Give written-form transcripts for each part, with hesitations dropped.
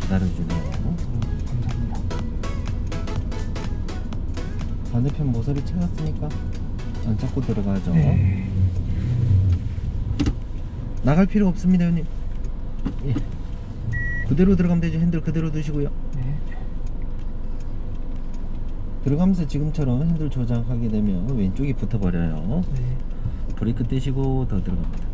기다려주네요. 감사합니다. 반대편 모서리 찾았으니까 안 잡고 들어가죠. 네. 나갈 필요 없습니다, 형님. 예. 그대로 들어가면 되죠. 핸들 그대로 두시고요. 네. 들어가면서 지금처럼 핸들 조작하게 되면 왼쪽이 붙어버려요. 네. 브레이크 떼시고 더 들어갑니다.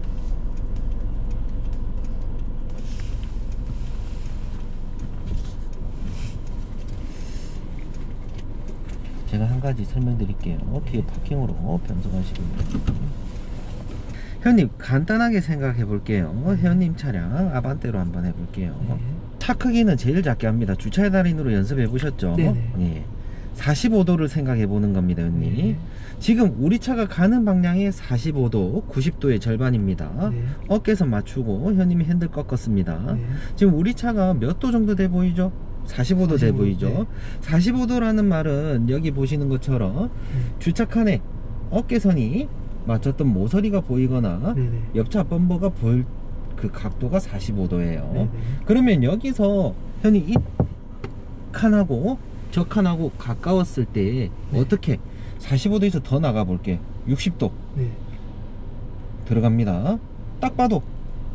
제가 한 가지 설명드릴게요. 기어 파킹으로 변속하시고요. 형님 간단하게 생각해 볼게요. 형님 차량 아반떼로 한번 해볼게요. 네. 차 크기는 제일 작게 합니다. 주차의 달인으로 연습해 보셨죠? 네네. 예. 45도를 생각해 보는 겁니다, 형님. 네. 지금 우리 차가 가는 방향이 45도, 90도의 절반입니다. 네. 어깨선 맞추고 형님이 핸들 꺾었습니다. 네. 지금 우리 차가 몇 도 정도 돼 보이죠? 45도 돼 45, 보이죠? 네. 45도라는 말은 여기 보시는 것처럼 주차칸에 어깨선이 맞췄던 모서리가 보이거나 네네. 옆차 범버가 보일 그 각도가 45도예요. 네네. 그러면 여기서 형님 이 칸하고 저 칸하고 가까웠을 때 네. 어떻게 45도에서 더 나가 볼게. 60도 네. 들어갑니다. 딱 봐도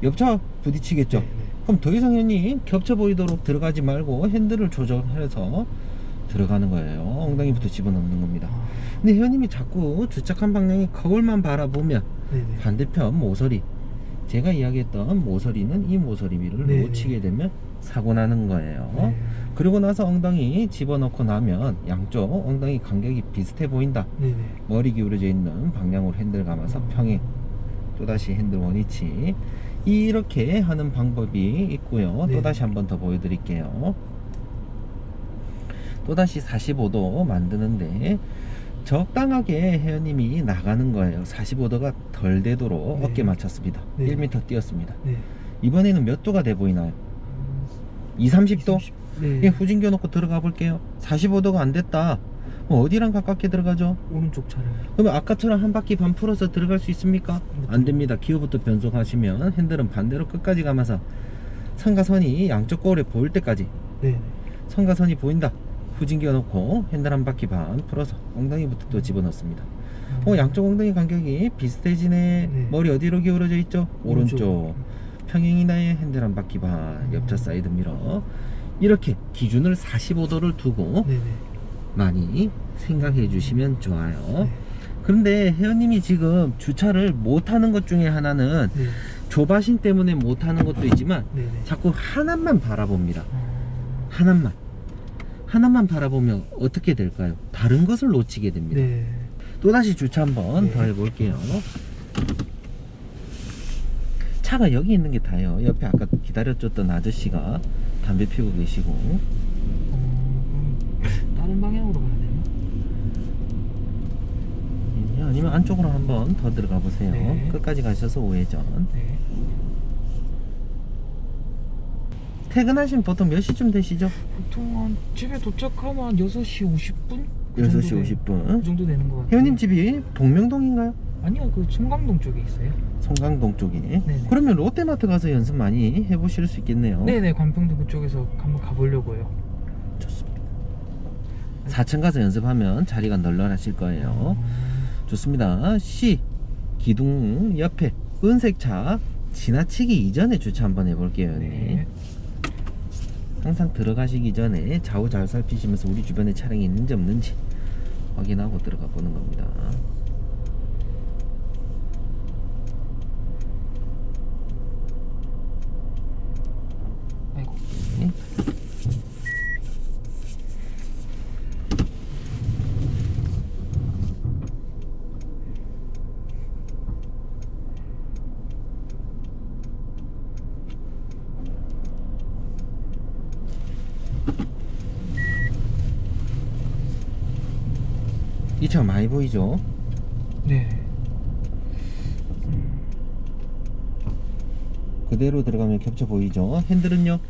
옆차 부딪히겠죠. 네. 그럼 더 이상 형님 겹쳐 보이도록 들어가지 말고 핸들을 조절해서 들어가는 거예요. 엉덩이부터 집어넣는 겁니다. 아. 근데 형님이 자꾸 주차한 방향이 거울만 바라보면 네네. 반대편 모서리, 제가 이야기했던 모서리는 이 모서리 위를 네. 놓치게 되면 사고 나는 거예요. 네. 그리고 나서 엉덩이 집어넣고 나면 양쪽 엉덩이 간격이 비슷해 보인다. 네네. 머리 기울어져 있는 방향으로 핸들 감아서 평행, 또다시 핸들 원위치, 이렇게 하는 방법이 있고요. 네. 또다시 한번 더 보여드릴게요. 또다시 45도 만드는데 적당하게 회원님이 나가는 거예요. 45도가 덜 되도록 네. 어깨 맞췄습니다. 네. 1m 뛰었습니다. 네. 이번에는 몇 도가 돼 보이나요? 30도? 네. 예, 후진겨 놓고 들어가 볼게요. 45도가 안 됐다. 어디랑 가깝게 들어가죠? 오른쪽 차량. 그러면 아까처럼 한 바퀴 반 풀어서 들어갈 수 있습니까? 안 됩니다. 기어부터 변속하시면 핸들은 반대로 끝까지 감아서 선과선이 양쪽 거울에 보일 때까지, 네. 선과선이 보인다. 후진겨 놓고 핸들 한 바퀴 반 풀어서 엉덩이부터 또 집어넣습니다. 양쪽 엉덩이 간격이 비슷해지네. 네. 머리 어디로 기울어져 있죠? 오른쪽. 오른쪽. 평행이나의 핸들 한 바퀴 반, 옆차 사이드 미러. 이렇게 기준을 45도를 두고 네네. 많이 생각해 주시면 좋아요. 네. 그런데 회원님이 지금 주차를 못하는 것 중에 하나는 네. 조바심 때문에 못하는 것도 있지만 네네. 자꾸 하나만 바라봅니다. 아. 하나만 바라보면 어떻게 될까요? 다른 것을 놓치게 됩니다. 네. 또다시 주차 한번 네. 더 해볼게요. 차가 여기 있는 게 다예요. 옆에 아까 기다려줬던 아저씨가 담배 피우고 계시고. 다른 방향으로 가야 되나? 아니면 안쪽으로 한번 더 들어가 보세요. 네. 끝까지 가셔서 우회전. 네. 퇴근하시면 보통 몇 시쯤 되시죠? 보통 한 집에 도착하면 한 6시 50분? 6시 50분. 그 정도 되는 것 같아요. 회원님 집이 동명동인가요? 아니요, 그 송강동 쪽에 있어요. 송강동 쪽에. 네네. 그러면 롯데마트 가서 연습 많이 해보실 수 있겠네요. 네네, 관평도 그쪽에서 한번 가보려고요. 좋습니다. 4층 가서 연습하면 자리가 널널하실 거예요. 좋습니다. C 기둥 옆에 은색 차 지나치기 이전에 주차 한번 해볼게요. 네. 항상 들어가시기 전에 좌우 잘 살피시면서 우리 주변에 차량이 있는지 없는지 확인하고 들어가 보는 겁니다. 아이고. 네. 이 차 많이 보이죠? 네. 그대로 들어가면 겹쳐 보이죠? 핸들은요?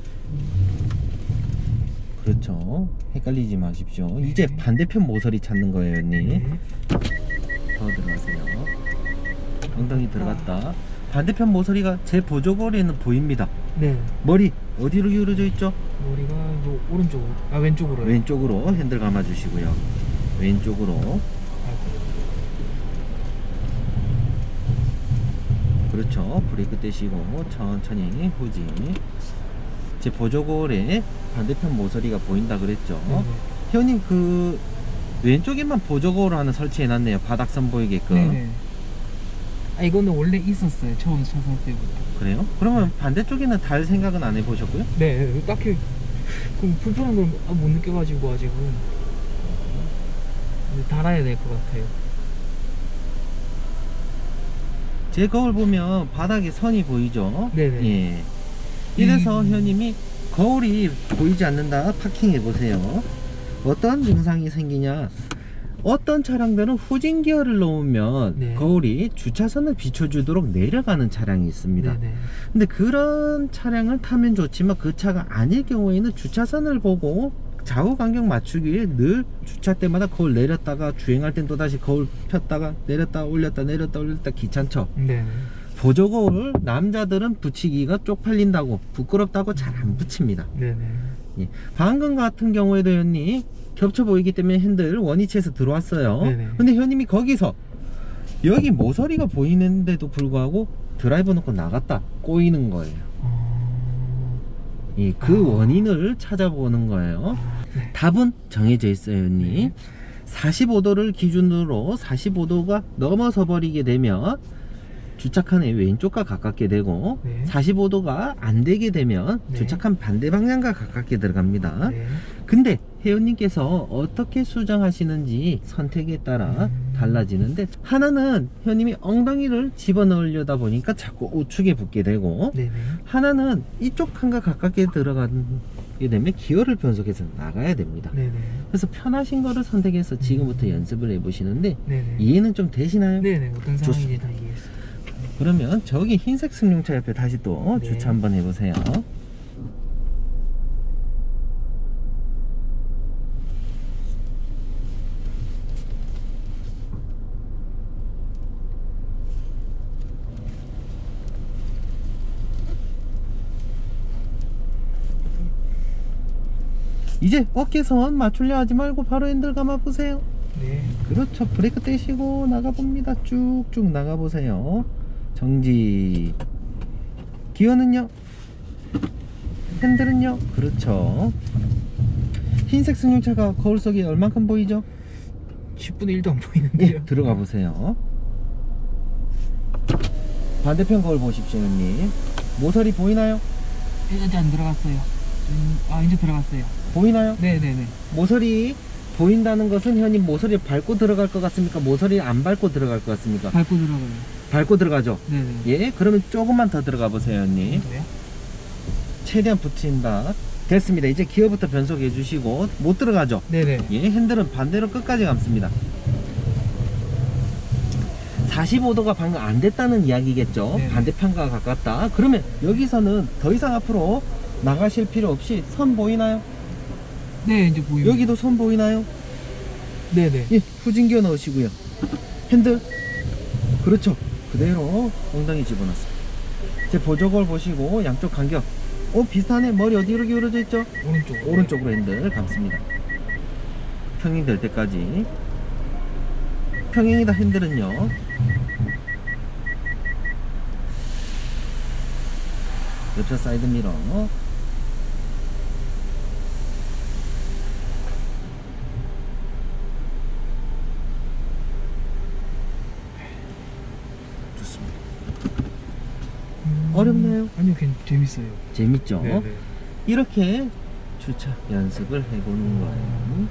그렇죠. 헷갈리지 마십시오. 네. 이제 반대편 모서리 찾는 거예요, 형님. 네. 더 들어가세요. 엉덩이 들어갔다. 반대편 모서리가 제 보조거리에는 보입니다. 네. 머리 어디로 기울어져 있죠? 머리가 오른쪽으로, 왼쪽으로요. 왼쪽으로 핸들 감아주시고요. 왼쪽으로. 아이고. 그렇죠. 브레이크 떼시고 천천히 후진. 제 보조골에 반대편 모서리가 보인다 그랬죠. 네네. 회원님 그 왼쪽에만 보조골을 하나 설치해 놨네요. 바닥선 보이게끔. 네네. 이거는 원래 있었어요. 처음 차선 때부터. 그래요? 그러면 반대쪽에는 달 생각은 안 해보셨고요? 네, 딱히 그 불편한 걸 못 느껴가지고 아직은 달아야 될 것 같아요. 제 거울 보면 바닥에 선이 보이죠? 네네. 예. 이래서 회원님이 거울이 보이지 않는다 파킹해 보세요. 어떤 증상이 생기냐? 어떤 차량들은 후진 기어를 놓으면 네. 거울이 주차선을 비춰주도록 내려가는 차량이 있습니다. 네네. 근데 그런 차량을 타면 좋지만 그 차가 아닐 경우에는 주차선을 보고 좌우 간격 맞추기 위해 늘 주차 때마다 거울 내렸다가 주행할 땐 또다시 거울 폈다가 내렸다 올렸다 내렸다 올렸다 귀찮죠. 네. 보조거울 남자들은 붙이기가 쪽팔린다고 부끄럽다고 잘 안 붙입니다. 네네. 예. 방금 같은 경우에도 회원님 겹쳐 보이기 때문에 핸들 원위치에서 들어왔어요. 네네. 근데 회원님이 거기서 여기 모서리가 보이는데도 불구하고 드라이버 놓고 나갔다 꼬이는 거예요. 예, 그 원인을 찾아보는 거예요. 네. 답은 정해져 있어요, 회원님. 네. 45도를 기준으로 45도가 넘어서 버리게 되면 주차칸의 왼쪽과 가깝게 되고 네. 45도가 안 되게 되면 네. 주차칸 반대 방향과 가깝게 들어갑니다. 네. 근데 회원님께서 어떻게 수정하시는지 선택에 따라 달라지는데, 하나는 회원님이 엉덩이를 집어넣으려다 보니까 자꾸 우측에 붙게 되고, 네네. 하나는 이쪽 칸과 가깝게 들어가게 되면 기어를 변속해서 나가야 됩니다. 네네. 그래서 편하신 거를 선택해서 지금부터 연습을 해보시는데 네네. 이해는 좀 되시나요? 네네. 어떤 상황인지 다 이해했어요. 그러면 저기 흰색 승용차 옆에 다시 또 네. 주차 한번 해보세요. 이제 어깨선 맞추려 하지 말고 바로 핸들 감아보세요. 네. 그렇죠. 브레이크 떼시고 나가봅니다. 쭉쭉 나가보세요. 정지. 기어는요? 핸들은요? 그렇죠. 흰색 승용차가 거울 속에 얼만큼 보이죠? 10분의 1도 안 보이는데요. 예, 들어가 보세요. 반대편 거울 보십시오, 형님. 모서리 보이나요? 아직 안 들어갔어요. 이제 들어갔어요. 보이나요? 네네네. 모서리 보인다는 것은 형님 모서리 밟고 들어갈 것 같습니까? 모서리 안 밟고 들어갈 것 같습니까? 밟고 들어가요. 밟고 들어가죠? 네네. 예, 그러면 조금만 더 들어가 보세요, 형님. 그래요? 최대한 붙인다. 됐습니다. 이제 기어부터 변속해 주시고. 못 들어가죠? 네네. 예, 핸들은 반대로 끝까지 감습니다. 45도가 방금 안 됐다는 이야기겠죠? 네네. 반대편과 가깝다. 그러면 여기서는 더 이상 앞으로 나가실 필요 없이 선 보이나요? 네, 이제 보이고. 여기도 선 보이나요? 네네. 예, 후진기어 넣으시고요. 핸들. 그렇죠. 그대로 엉덩이 집어넣습니다. 제 보조걸 보시고 양쪽 간격. 비슷하네. 머리 어디로 기울어져 있죠? 오른쪽. 오른쪽으로 핸들 감습니다. 평행될 때까지. 평행이다. 핸들은요. 옆차 사이드 미러. 좋습니다. 어렵나요? 아니요, 재밌어요. 재밌죠? 네네. 이렇게 주차 연습을 해보는 거예요.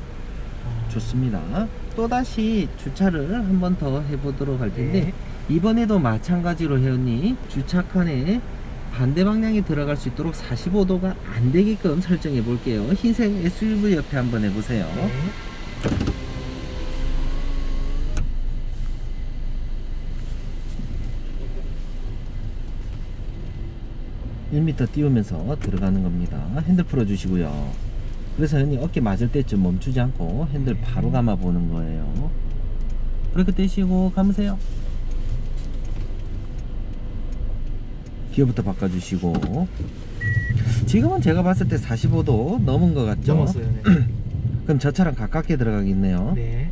좋습니다. 또다시 주차를 한 번 더 해보도록 할 텐데, 네. 이번에도 마찬가지로 회원님 주차칸에 반대 방향에 들어갈 수 있도록 45도가 안 되게끔 설정해 볼게요. 흰색 SUV 옆에 한번 해보세요. 네. 1m 띄우면서 들어가는 겁니다. 핸들 풀어주시고요. 그래서 형님 어깨 맞을 때쯤 멈추지 않고 핸들 바로 감아 보는 거예요. 브레이크 떼시고 감으세요. 기어부터 바꿔주시고. 지금은 제가 봤을 때 45도 넘은 것 같죠? 넘었어요. 네. 그럼 저 차랑 가깝게 들어가겠네요. 네.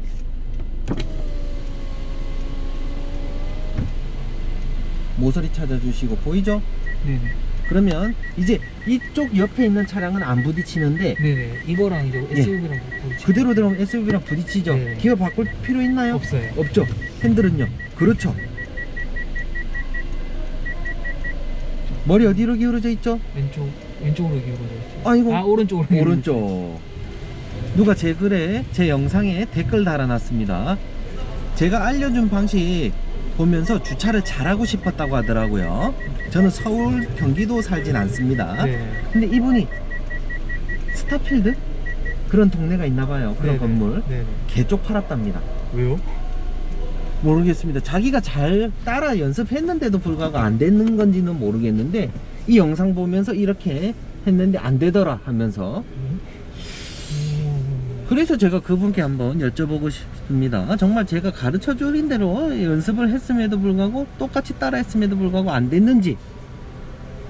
모서리 찾아주시고 보이죠? 네네. 그러면 이제 이쪽 옆에 있는 차량은 안 부딪히는데 네네. 이거랑 이제 SUV랑 부딪히죠. 그대로 들어오면 SUV랑 부딪히죠? 네. 기어 바꿀 필요 있나요? 없어요. 없죠. 핸들은요? 그렇죠. 머리 어디로 기울어져 있죠? 왼쪽으로 기울어져 있어요. 아이고. 아, 오른쪽으로. 오른쪽. 누가 제 글에, 제 영상에 댓글 달아놨습니다. 제가 알려준 방식 보면서 주차를 잘하고 싶었다고 하더라고요. 저는 서울, 경기도 살진 않습니다. 네. 근데 이분이 스타필드? 그런 동네가 있나봐요. 그런 네네. 건물. 네네. 개쪽 팔았답니다. 왜요? 모르겠습니다. 자기가 잘 따라 연습했는데도 불구하고 안 되는 건지는 모르겠는데 이 영상 보면서 이렇게 했는데 안 되더라 하면서, 그래서 제가 그분께 한번 여쭤보고 싶습니다. 정말 제가 가르쳐 주린 대로 연습을 했음에도 불구하고 똑같이 따라 했음에도 불구하고 안 됐는지.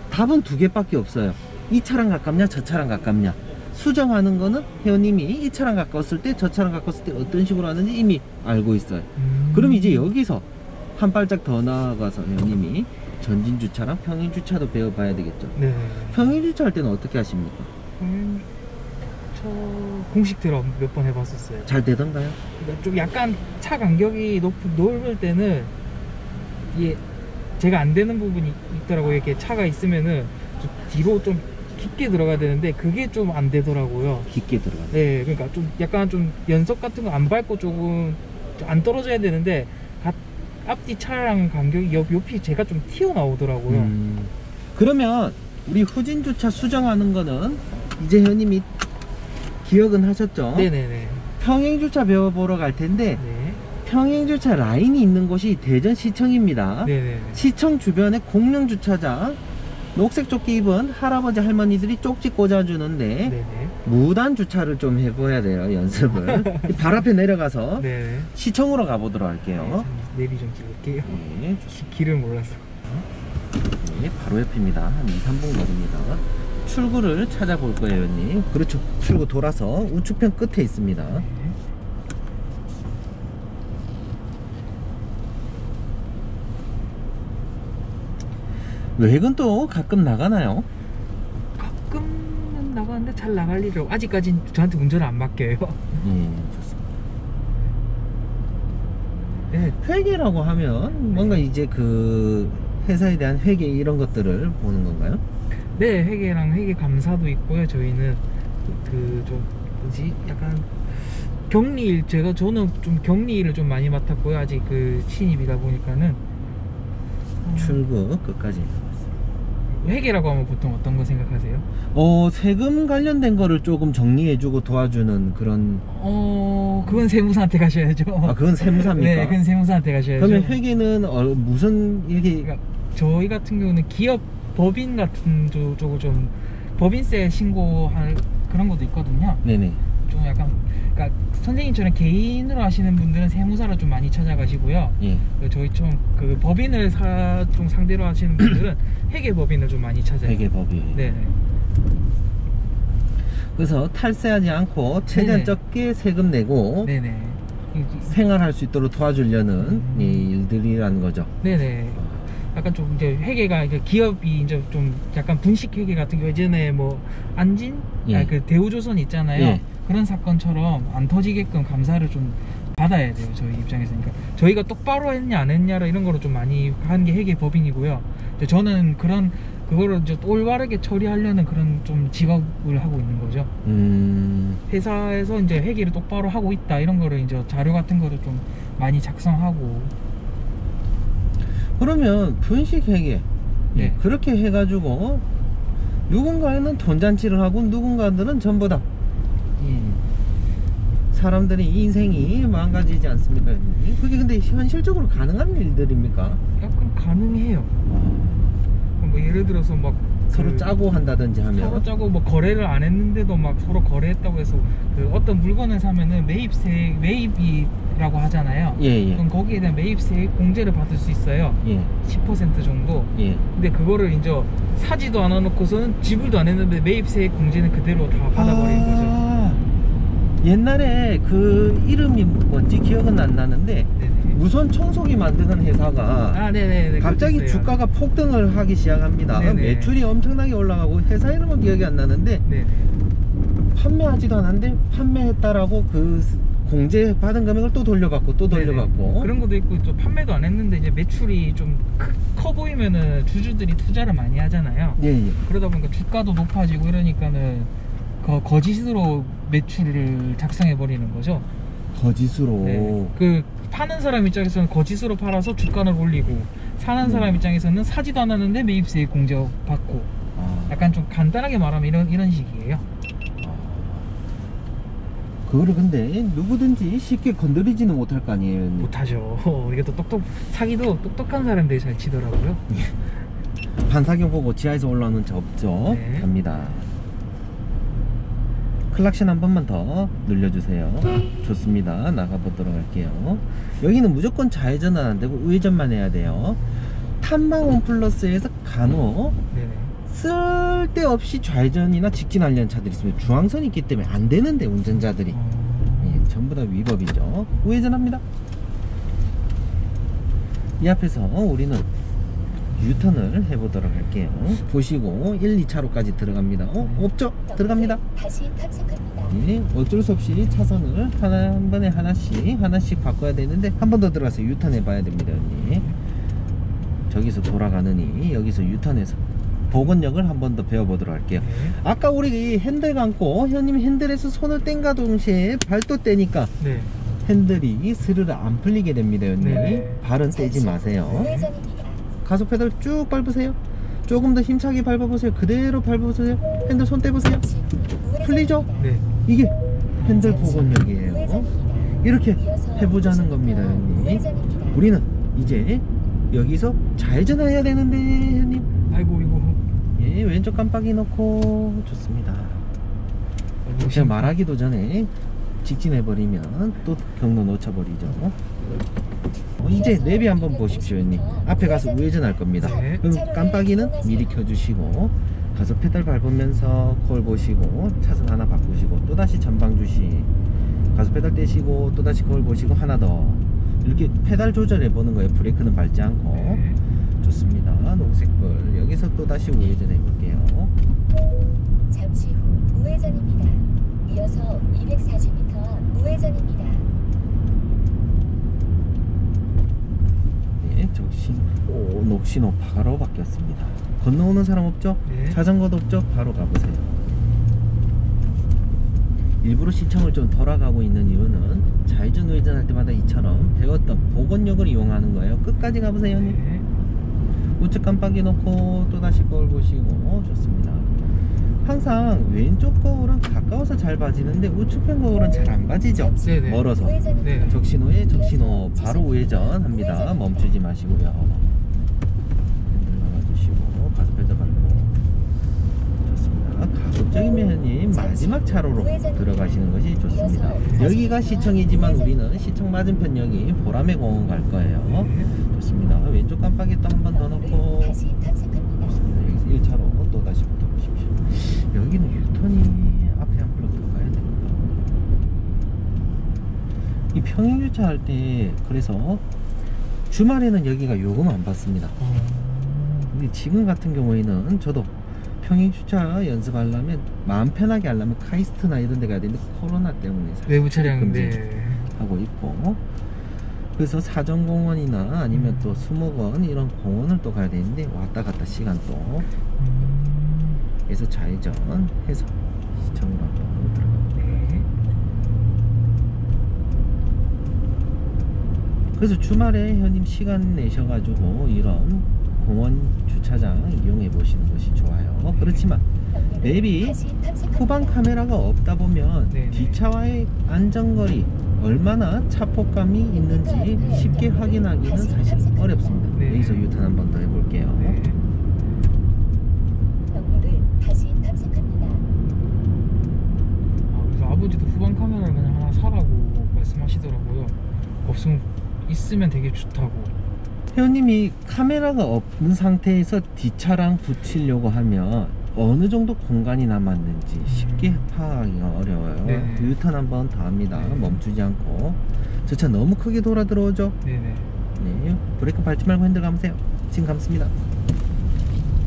답은 두 개밖에 없어요. 이 차랑 가깝냐 저 차랑 가깝냐. 수정하는 거는 회원님이 이 차랑 가까웠을 때 저 차랑 가까웠을 때 어떤 식으로 하는지 이미 알고 있어요. 그럼 이제 여기서 한 발짝 더 나아가서 회원님이 전진주차랑 평행주차도 배워봐야 되겠죠. 네. 평행주차 할 때는 어떻게 하십니까? 저 공식 드럼 몇 번 해봤었어요. 잘 되던가요? 그러니까 좀 약간 차 간격이 넓을 때는 이게 제가 안 되는 부분이 있더라고요. 이렇게 차가 있으면은 좀 뒤로 좀 깊게 들어가야 되는데 그게 좀 안 되더라고요. 깊게 들어가요. 네, 그러니까 좀 약간 좀 연석 같은 거 안 밟고 조금 안 떨어져야 되는데 앞뒤 차량 간격이 옆이 제가 좀 튀어나오더라고요. 그러면 우리 후진주차 수정하는 거는 이제 회원님이 기억은 하셨죠? 네네네. 평행주차 배워보러 갈 텐데 네. 평행주차 라인이 있는 곳이 대전시청입니다. 네네네. 시청 주변에 공룡주차장, 녹색 조끼 입은 할아버지 할머니들이 쪽지 꽂아주는데 네네. 무단 주차를 좀 해봐야 돼요. 연습을. 발 앞에 내려가서 네네. 시청으로 가보도록 할게요. 네, 내비 좀 찍을게요. 네, 길을 몰라서. 네, 바로 옆입니다. 한 2-3분 거리입니다. 출구를 찾아볼 거예요, 회원님. 그렇죠. 출구 돌아서 우측편 끝에 있습니다. 네. 외곽은 또 가끔 나가나요? 가끔은 나가는데 잘 나갈 일이 아직까진 저한테 운전을 안 맡겨요. 좋습니다. 네, 회계라고 하면 뭔가 이제 그 회사에 대한 회계 이런 것들을 보는 건가요? 네, 회계랑 회계 감사도 있고요. 저희는 그 좀 뭐지 약간 격리일 저는 좀 격리일을 좀 많이 맡았고요. 아직 그 신입이다 보니까는 출구 끝까지. 회계라고 하면 보통 어떤 거 생각하세요? 세금 관련된 거를 조금 정리해주고 도와주는 그런. 그건 세무사한테 가셔야죠. 아, 그건 세무사입니까? 네, 그건 세무사한테 가셔야죠. 그러면 회계는 무슨 이렇게. 그러니까 저희 같은 경우는 기업 법인 같은 쪽을 좀 법인세 신고할 그런 것도 있거든요. 네네. 좀 약간 그러니까 선생님처럼 개인으로 하시는 분들은 세무사를 좀 많이 찾아가시고요. 예. 저희 좀 그 법인을 좀 상대로 하시는 분들은 회계법인을 좀 많이 찾아요. 회계법인. 네네. 그래서 탈세하지 않고 최대한 네네. 적게 세금 내고 네네. 생활할 수 있도록 도와주려는 이 일들이라는 거죠. 네네. 약간 좀 이제 회계가 기업이 이제 좀 약간 분식 회계 같은 경우 예전에 뭐 안진 예. 그 대우조선 있잖아요. 예. 그런 사건처럼 안 터지게끔 감사를 좀 받아야 돼요. 저희 입장에서. 그러니까 저희가 똑바로 했냐 안 했냐라 이런 거를 좀 많이 하는 게 회계법인이고요. 저는 그거를 이제 올바르게 처리하려는 그런 좀 직업을 하고 있는 거죠. 회사에서 이제 회계를 똑바로 하고 있다 이런 거를 이제 자료 같은 거를 좀 많이 작성하고. 그러면 분식 회계, 네. 그렇게 해가지고 누군가에는 돈잔치를 하고 누군가들은 전부 다 사람들의 인생이 망가지지 않습니까? 그게 근데 현실적으로 가능한 일들입니까? 약간 가능해요. 뭐 예를 들어서 막 서로 짜고 한다든지 하면 서로 짜고 뭐 거래를 안 했는데도 막 서로 거래했다고 해서 그 어떤 물건을 사면은 매입이라고 하잖아요. 예. 그럼 거기에 대한 매입세 공제를 받을 수 있어요. 예. 10% 정도. 예. 근데 그거를 이제 사지도 않아 놓고서는 지불도 안 했는데 매입세 공제는 그대로 다 받아버린 거죠. 옛날에 그 이름이 뭔지 기억은 안 나는데 네네. 무선 청소기 만드는 회사가 네네네. 갑자기 그렇겠어요. 주가가 폭등을 하기 시작합니다. 네네. 매출이 엄청나게 올라가고 회사 이름은 기억이 안 나는데 네네. 판매하지도 않았는데 판매했다라고 그 공제 받은 금액을 또 돌려받고 또 돌려받고. 네네. 그런 것도 있고 또 판매도 안 했는데 이제 매출이 좀 커 보이면은 주주들이 투자를 많이 하잖아요. 예. 그러다 보니까 주가도 높아지고 이러니까는 거짓으로 매출을 작성해 버리는 거죠. 거짓으로. 네. 그 파는 사람 입장에서는 거짓으로 팔아서 주가를 올리고 사는 사람 입장에서는 사지도 않았는데 매입세 공제 받고. 약간 좀 간단하게 말하면 이런 식이에요. 그거를 근데 누구든지 쉽게 건드리지는 못할 거 아니에요. 못하죠. 이게 또 사기도 똑똑한 사람들이 잘 치더라고요. 반사경 보고 지하에서 올라오는 저 없죠. 네. 갑니다. 클락션 한 번만 더 눌러주세요. 좋습니다. 나가보도록 할게요. 여기는 무조건 좌회전은 안 되고 우회전만 해야 돼요. 탐방 원 플러스에서 간혹 네네. 쓸데없이 좌회전이나 직진하려는 차들이 있습니다. 중앙선이 있기 때문에 안 되는데 운전자들이 예, 전부 다 위법이죠. 우회전합니다. 이 앞에서 우리는 유턴을 해보도록 할게요. 보시고 1, 2차로까지 들어갑니다. 없죠? 들어갑니다. 다시 탐색합니다. 예, 어쩔 수 없이 차선을 한 번에 하나씩 바꿔야 되는데 한 번 더 들어가서 유턴 해봐야 됩니다. 언니. 저기서 돌아가느니 여기서 유턴해서 복원력을 한 번 더 배워보도록 할게요. 아까 우리 핸들 감고 현님 핸들에서 손을 뗀가 동시에 발도 떼니까 네. 핸들이 스르르 안 풀리게 됩니다. 언니. 네. 발은 떼지 마세요. 우회전입니다. 가속 페달 쭉 밟으세요. 조금 더 힘차게 밟아보세요. 그대로 밟아보세요. 핸들 손 떼보세요. 풀리죠? 네. 이게 핸들 복원력이에요. 우회전입니다. 이렇게 해보자는 겁니다, 형님. 우회전입니다. 우리는 이제 여기서 좌회전해야 되는데, 형님. 아이고 이거. 예, 왼쪽 깜빡이 넣고 좋습니다. 제가 말하기도 전에 직진해버리면 또 경로 놓쳐버리죠. 이제 내비 한번 보십시오, 형님. 앞에 가서 우회전할 겁니다. 네. 그럼 깜빡이는 미리 켜주시고 가서 페달 밟으면서 거울 보시고 차선 하나 바꾸시고 또다시 전방 주시 가서 페달 떼시고 또다시 거울 보시고 하나 더 이렇게 페달 조절해 보는 거예요. 브레이크는 밟지 않고. 네. 좋습니다. 녹색불 여기서 또다시 우회전해 볼게요. 잠시 후 우회전입니다. 이어서 240m 앞 우회전입니다. 네, 녹신호 바로 바뀌었습니다. 건너오는 사람 없죠? 네. 자전거도 없죠? 바로 가보세요. 일부러 시청을 좀 돌아가고 있는 이유는 좌회전 우회전할 때마다 이처럼 배웠던 복원력을 이용하는 거예요. 끝까지 가보세요. 네. 우측 깜빡이 놓고 또다시 거울 보시고 좋습니다. 항상 왼쪽 거울은 가까워서 잘 봐지는데 우측편 거울은 잘 안 봐지죠? 네네. 멀어서. 네. 적신호에 적신호 바로 우회전합니다. 멈추지 마시고요. 핸들 막아주시고 가속 페달 밟고 좋습니다. 가급적이면 형님 마지막 차로로 들어가시는 것이 좋습니다. 여기가 시청이지만 우리는 시청 맞은편역이 보라매 공원 갈 거예요. 네. 좋습니다. 왼쪽 깜빡이 또 한 번 더 넣고 다시 탐색합니다. 좋습니다. 여기서 1차로 또 다시 붙어보십시오. 여기는 유턴이 앞에 한 블록 더 가야 됩니다. 이 평행 주차할 때 그래서 주말에는 여기가 요금 안 받습니다. 근데 지금 같은 경우에는 저도 평행 주차 연습하려면 마음 편하게 하려면 카이스트나 이런 데 가야 되는데 코로나 때문에 외부 차량인데. 하고 있고 그래서 사정공원이나 아니면 또 수목원 이런 공원을 또 가야 되는데 왔다 갔다 시간 또 그래서 좌회전 해서 시청으로 한번 들어갑니다. 네. 그래서 주말에 현님 시간 내셔가지고 이런 공원 주차장 이용해 보시는 것이 좋아요. 그렇지만 맵이 다시 탐색합니다. 후방 카메라가 없다 보면 네네. 뒷차와의 안전거리 얼마나 차폭감이 있는지 쉽게 확인하기는 사실 어렵습니다. 네. 여기서 유턴 한 번 더 해볼게요. 네. 있으면 되게 좋다고. 회원님이 카메라가 없는 상태에서 뒷차랑 붙이려고 하면 어느 정도 공간이 남았는지 쉽게 파악하기가 어려워요. 네. 유턴 한 번 더 합니다. 네. 멈추지 않고. 저 차 너무 크게 돌아 들어오죠? 네네. 네. 브레이크 밟지 말고 핸들 감으세요. 지금 감습니다.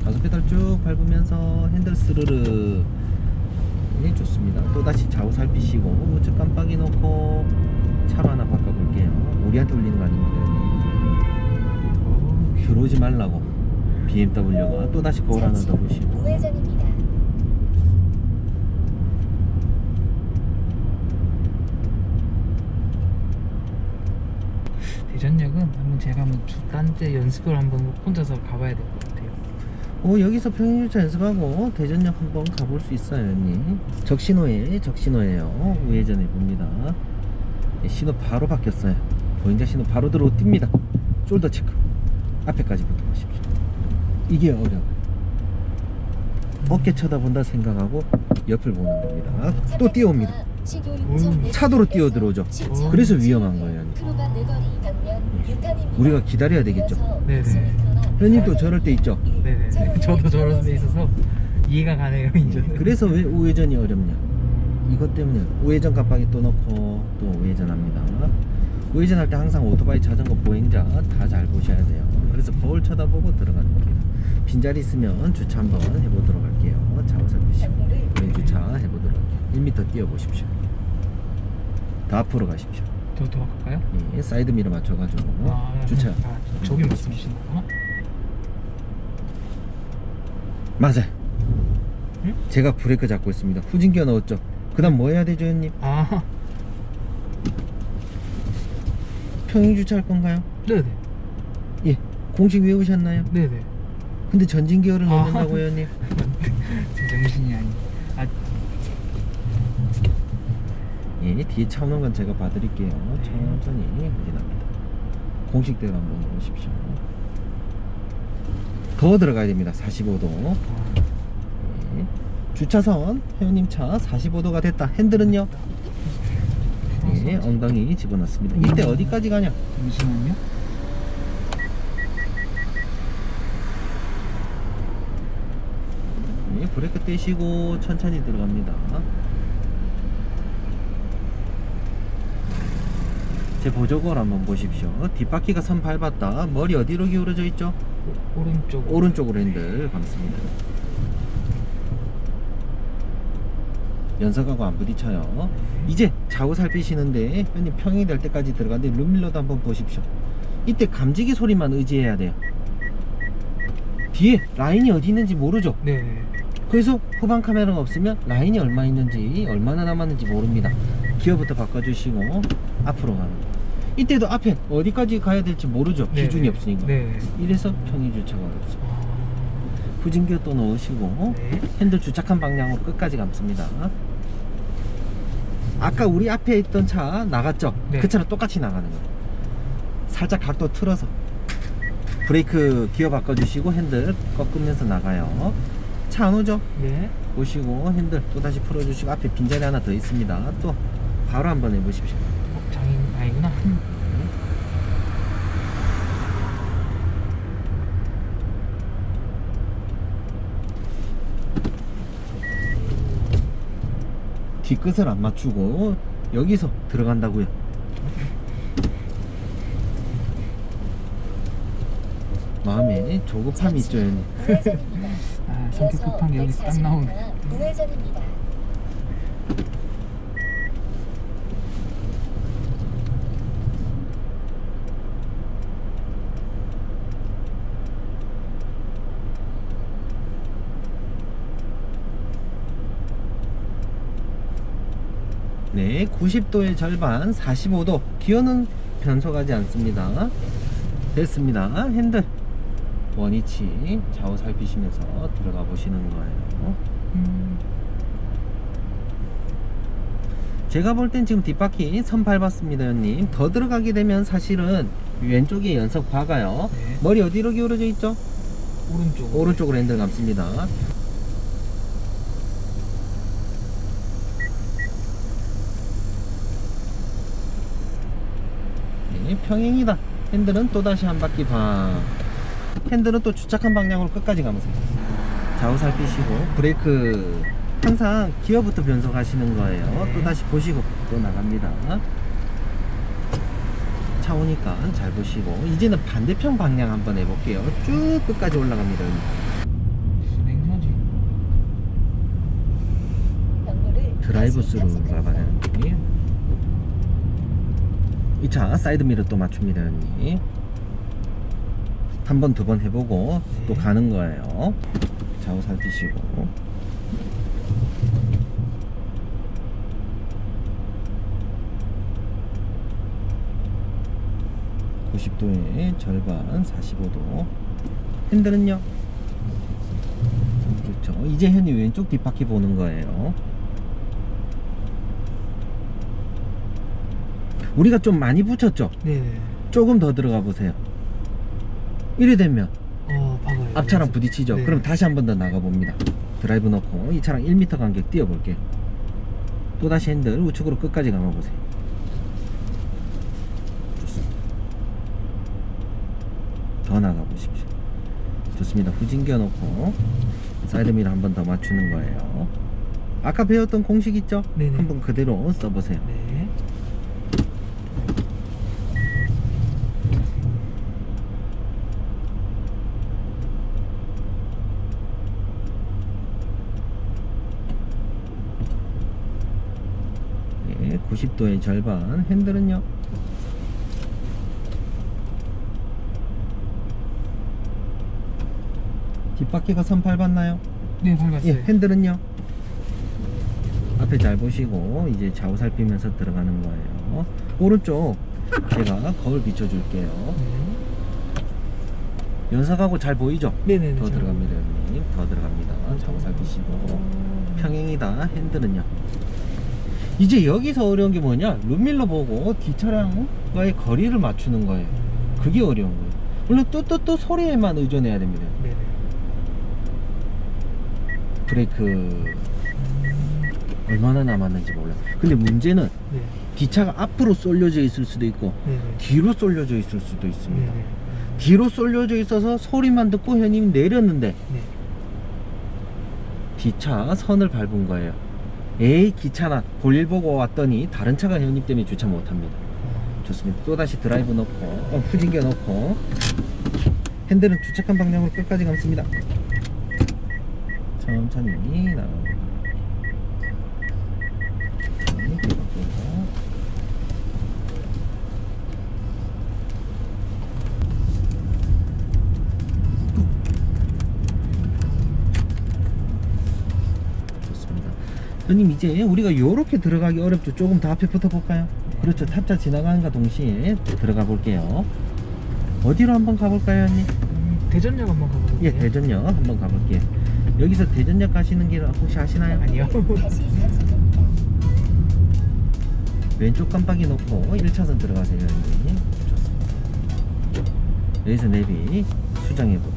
가속 페달 쭉 밟으면서 핸들 스르르. 네, 좋습니다. 또다시 좌우 살피시고 우측 깜빡이 놓고 차로 하나 바꿔볼게요. 우리한테 울리는 거 아닙니다. 들어오지 말라고 BMW가 또다시 거울 하나 더 보시고. 우회전입니다. 대전역은 한번 제가 한번 단체 연습을 한번 혼자서 가봐야 될 것 같아요. 여기서 평행주차 연습하고 대전역 한번 가볼 수 있어요, 형님. 적신호예요. 우회전해 봅니다. 네, 신호 바로 바뀌었어요. 보행자 신호 바로 들어 띕니다. 숄더 체크. 앞에까지부터 가십시오. 이게 어려워요. 어깨 쳐다본다 생각하고 옆을 보는 겁니다. 또 뛰어옵니다. 차도로 뛰어 들어오죠. 그래서 위험한 거예요. 우리가 기다려야 되겠죠. 네네. 형님도 저럴 때 있죠. 네네. 저도 저런 데 있어서 이해가 가네요, 이제. 그래서 왜 우회전이 어렵냐? 이것 때문에 우회전 깜빡이 또 넣고 또 우회전합니다. 우회전할 때 항상 오토바이, 자전거, 보행자 다 잘 보셔야 돼요. 그래서 거울 쳐다보고 들어가는 겁니다. 빈자리 있으면 주차 한번 해보도록 할게요. 좌우 살피시고 왼 주차 해보도록 할게요. 1m 뛰어보십시오. 더 앞으로 가십시오. 더 갈까요? 예, 사이드 미러 맞춰가지고 주차. 저기 말씀하시는 거? 맞아요. 응? 제가 브레이크 잡고 있습니다. 후진기어 넣었죠. 그 다음 뭐 해야 되죠, 형님? 평행 주차할 건가요? 네네. 예. 공식 외우셨나요? 네네. 근데 전진기어를 넣는다고요, 형님? 제 정신이 아니. 예, 뒤에 차 오는 건 제가 봐드릴게요. 천천히 후진합니다. 공식대로 한번 넣으십시오. 더 들어가야 됩니다. 45도. 예. 주차선 회원님 차 45도가 됐다. 핸들은요? 예, 엉덩이 집어넣습니다. 이때 어디까지 가냐? 잠시만요. 예, 브레이크 떼시고 천천히 들어갑니다. 제 보조거울 한번 보십시오. 뒷바퀴가 선 밟았다. 머리 어디로 기울어져 있죠? 오른쪽으로 핸들 감습니다. 연석하고 안 부딪혀요. 이제 좌우 살피시는데 형님 평행이 될 때까지 들어가는데 룸밀러도 한번 보십시오. 이때 감지기 소리만 의지해야 돼요. 뒤에 라인이 어디 있는지 모르죠. 네. 그래서 후방 카메라가 없으면 라인이 얼마 있는지 얼마나 남았는지 모릅니다. 기어부터 바꿔주시고 앞으로 가는 거예요. 이때도 앞에 어디까지 가야 될지 모르죠. 네네. 기준이 없으니까. 네. 이래서 평행 주차가 어렵습니다. 후진기어 또 넣으시고 네. 핸들 주착한 방향으로 끝까지 감습니다. 아까 우리 앞에 있던 차 나갔죠? 네. 그 차랑 똑같이 나가는 거예요. 살짝 각도 틀어서 브레이크 기어 바꿔주시고 핸들 꺾으면서 나가요. 차 안 오죠? 네. 보시고 핸들 또다시 풀어주시고 앞에 빈자리 하나 더 있습니다. 또 바로 한번 해보십시오. 장인 아니구나. 뒤끝을 안 맞추고 여기서 들어간다고요. 마음에 조급함이 있죠, 형님. 우회전입니다. 성격 급한 게 여기서 딱 나오네. 우회전입니다. 네, 90도의 절반 45도. 기어는 변속하지 않습니다. 됐습니다. 핸들 원위치 좌우 살피시면서 들어가 보시는 거예요. 제가 볼 땐 지금 뒷바퀴 선 밟았습니다, 형님. 더 들어가게 되면 사실은 왼쪽에 연석 박아요. 네. 머리 어디로 기울어져 있죠? 오른쪽으로 핸들 감습니다. 평행이다. 핸들은 또다시 한 바퀴 반. 핸들은 또 주착한 방향으로 끝까지 가면서 좌우 살피시고, 브레이크 항상 기어부터 변속하시는 거예요. 또다시 보시고 또 나갑니다. 차 오니까 잘 보시고, 이제는 반대편 방향 한번 해볼게요. 쭉 끝까지 올라갑니다. 냉소지. 드라이브 스루 가봐요. 이 차 사이드미러 또 맞춥니다. 한 번, 두 번 해보고 또 가는 거예요. 좌우 살피시고. (90도의) 절반 (45도) 핸들은요? 그렇죠. 이제 현이 왼쪽 뒷바퀴 보는 거예요. 우리가 좀 많이 붙였죠? 네네. 조금 더 들어가 보세요. 이래 되면 봐봐요. 앞차랑 부딪히죠? 네. 그럼 다시 한 번 더 나가 봅니다. 드라이브 넣고 이 차랑 1m 간격 띄워 볼게요. 또다시 핸들 우측으로 끝까지 감아 보세요. 좋습니다. 더 나가 보십시오. 좋습니다. 후진겨 놓고 사이드미러 한 번 더 맞추는 거예요. 아까 배웠던 공식 있죠? 네네. 한번 그대로 써보세요. 네. 네, 90도의 절반. 핸들은요? 뒷바퀴가 선 밟았나요? 네, 밟았어요. 예, 핸들은요? 앞에 잘 보시고 이제 좌우 살피면서 들어가는 거예요. 오른쪽 제가 거울 비춰줄게요. 네. 연석하고 잘 보이죠? 네네네. 더 들어갑니다, 형님. 더 들어갑니다. 좌우 살피시고. 평행이다. 핸들은요? 이제 여기서 어려운 게 뭐냐? 룸밀러 보고 뒷차량과의 거리를 맞추는 거예요. 그게 어려운 거예요. 물론 또 소리에만 의존해야 됩니다. 네네. 브레이크 얼마나 남았는지 몰라요. 근데 문제는 네. 뒷차가 앞으로 쏠려져 있을 수도 있고 네네. 뒤로 쏠려져 있을 수도 있습니다. 네네. 뒤로 쏠려져 있어서 소리만 듣고 현님이 내렸는데 네. 뒷차 선을 밟은 거예요. 에이 기차나 볼일 보고 왔더니 다른 차가 현님 때문에 주차 못합니다. 좋습니다. 또다시 드라이브 넣고 후진겨 넣고 핸들은 주착한 방향으로 끝까지 감습니다. 천천히 나갑니다. 천천히 긁어주고. 좋습니다. 형님 이제 우리가 요렇게 들어가기 어렵죠. 조금 더 앞에 붙어 볼까요? 그렇죠. 탑차 지나가는가 동시에 들어가 볼게요. 어디로 한번 가볼까요, 형님? 대전역 한번 가볼게요. 예, 대전역 한번 가볼게요. 여기서 대전역 가시는 길 혹시 아시나요? 아니요. 다시 탐색합니다. 왼쪽 깜빡이 놓고 1차선 들어가세요, 형님. 좋습니다. 여기서 내비 수정해 볼게요.